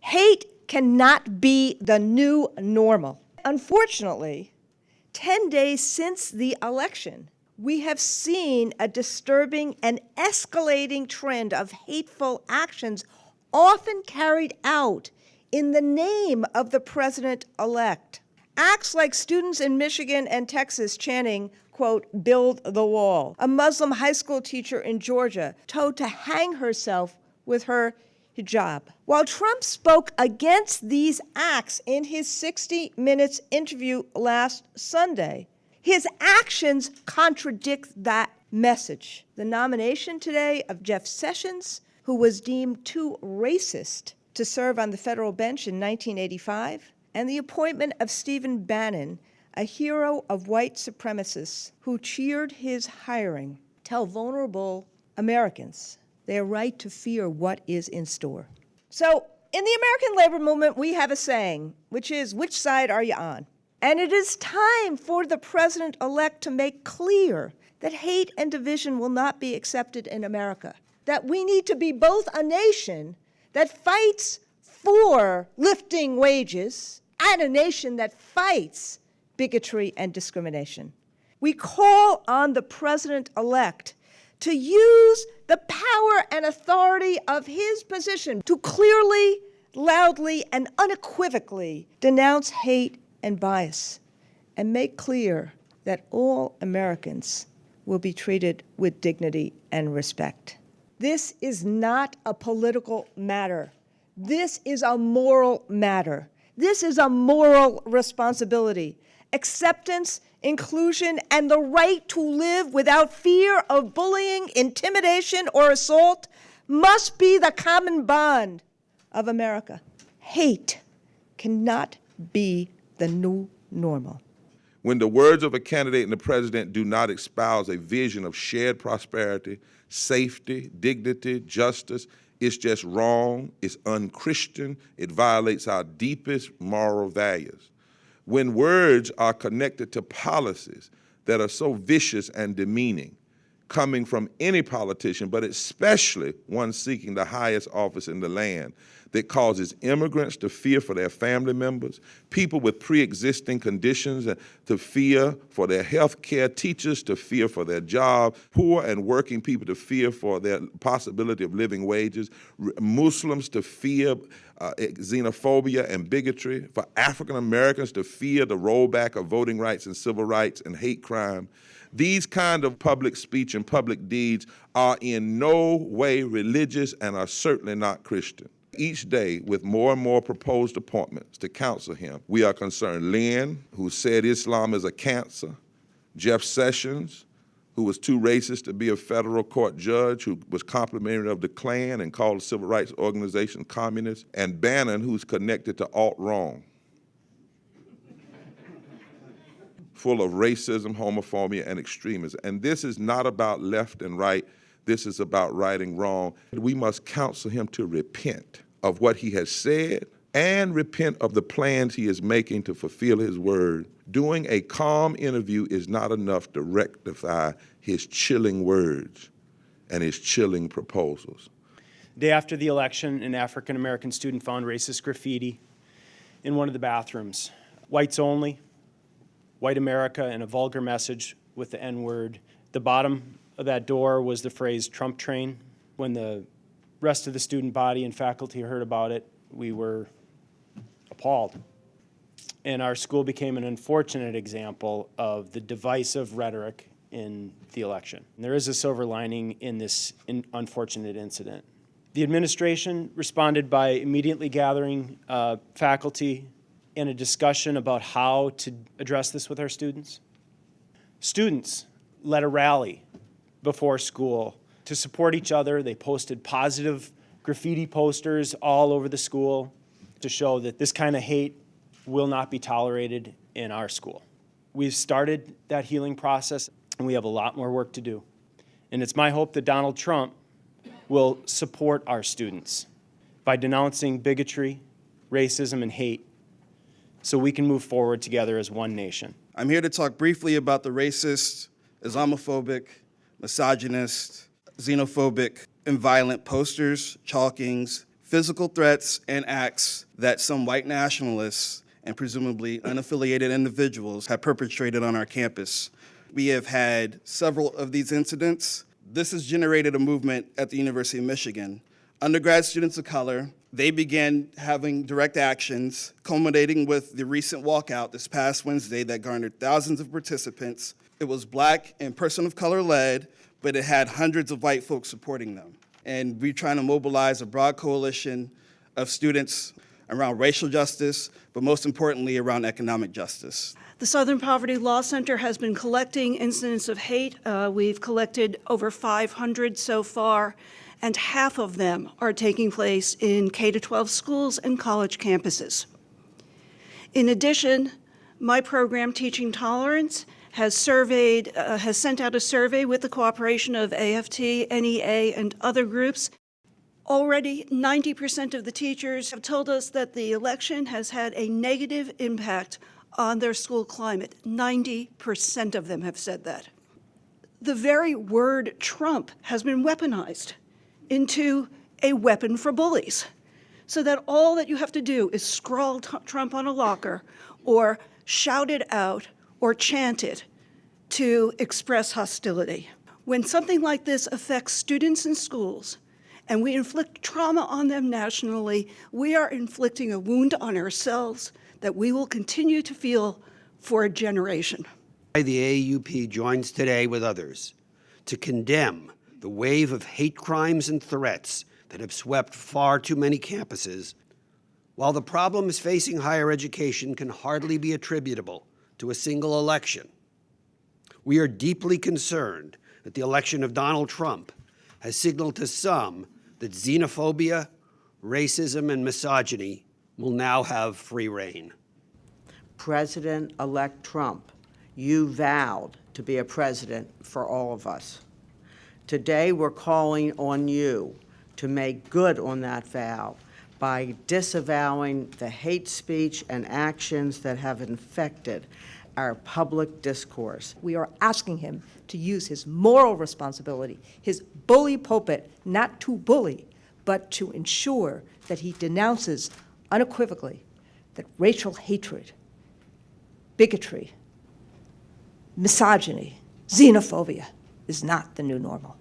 Hate cannot be the new normal. Unfortunately, 10 days since the election, we have seen a disturbing and escalating trend of hateful actions often carried out in the name of the president-elect. Acts like students in Michigan and Texas chanting, quote, "build the wall." A Muslim high school teacher in Georgia told to hang herself with her hijab. While Trump spoke against these acts in his 60 Minutes interview last Sunday, his actions contradict that message. The nomination today of Jeff Sessions, who was deemed too racist to serve on the federal bench in 1985, and the appointment of Stephen Bannon, a hero of white supremacists who cheered his hiring, tell vulnerable Americans their right to fear what is in store. So, in the American labor movement, we have a saying, which is, which side are you on? And it is time for the president-elect to make clear that hate and division will not be accepted in America, that we need to be both a nation that fights for lifting wages and a nation that fights bigotry and discrimination. We call on the president-elect to use the power and authority of his position to clearly, loudly, and unequivocally denounce hate and bias, and make clear that all Americans will be treated with dignity and respect. This is not a political matter. This is a moral matter. This is a moral responsibility. Acceptance, inclusion, and the right to live without fear of bullying, intimidation, or assault must be the common bond of America. Hate cannot be the new normal. When the words of a candidate and the president do not espouse a vision of shared prosperity, safety, dignity, justice, it's just wrong, it's unchristian, it violates our deepest moral values. When words are connected to policies that are so vicious and demeaning, coming from any politician, but especially one seeking the highest office in the land, that causes immigrants to fear for their family members, people with pre-existing conditions to fear for their health care, teachers to fear for their job, poor and working people to fear for their possibility of living wages, Muslims to fear xenophobia and bigotry, for African Americans to fear the rollback of voting rights and civil rights and hate crime. These kind of public speech and public deeds are in no way religious and are certainly not Christian. Each day, with more and more proposed appointments to counsel him, we are concerned. Lynn, who said Islam is a cancer, Jeff Sessions, who was too racist to be a federal court judge, who was complimentary of the Klan and called the civil rights organization communist, and Bannon, who's connected to alt-wrong, full of racism, homophobia, and extremism. And this is not about left and right. This is about right and wrong. We must counsel him to repent of what he has said and repent of the plans he is making to fulfill his word. Doing a calm interview is not enough to rectify his chilling words and his chilling proposals. The day after the election, an African-American student found racist graffiti in one of the bathrooms. Whites only, white America, and a vulgar message with the N-word. The bottom of that door was the phrase Trump train. When the rest of the student body and faculty heard about it, we were appalled. And our school became an unfortunate example of the divisive rhetoric in the election. And there is a silver lining in this unfortunate incident. The administration responded by immediately gathering faculty in a discussion about how to address this with our students. Students led a rally before school to support each other. They posted positive graffiti posters all over the school to show that this kind of hate will not be tolerated in our school. We've started that healing process, and we have a lot more work to do. And it's my hope that Donald Trump will support our students by denouncing bigotry, racism, and hate so we can move forward together as one nation. I'm here to talk briefly about the racist, Islamophobic, misogynist, xenophobic, and violent posters, chalkings, physical threats and acts that some white nationalists and presumably unaffiliated individuals have perpetrated on our campus. We have had several of these incidents. This has generated a movement at the University of Michigan. Undergrad students of color, they began having direct actions, culminating with the recent walkout this past Wednesday that garnered thousands of participants. It was Black and person of color led, but it had hundreds of white folks supporting them. And we're trying to mobilize a broad coalition of students around racial justice, but most importantly, around economic justice. The Southern Poverty Law Center has been collecting incidents of hate. We've collected over 500 so far, and half of them are taking place in K-12 schools and college campuses. In addition, my program, Teaching Tolerance, has sent out a survey with the cooperation of AFT, NEA, and other groups. Already, 90% of the teachers have told us that the election has had a negative impact on their school climate. 90% of them have said that. The very word Trump has been weaponized into a weapon for bullies, so that all that you have to do is scrawl Trump on a locker or shout it out or chant it to express hostility. When something like this affects students in schools, and we inflict trauma on them nationally, we are inflicting a wound on ourselves that we will continue to feel for a generation. The AAUP joins today with others to condemn the wave of hate crimes and threats that have swept far too many campuses. While the problems facing higher education can hardly be attributable to a single election, we are deeply concerned that the election of Donald Trump has signaled to some that xenophobia, racism, and misogyny will now have free rein. President-elect Trump, you vowed to be a president for all of us. Today, we're calling on you to make good on that vow by disavowing the hate speech and actions that have infected our public discourse. We are asking him to use his moral responsibility, his bully pulpit, not to bully, but to ensure that he denounces unequivocally that racial hatred, bigotry, misogyny, xenophobia is not the new normal.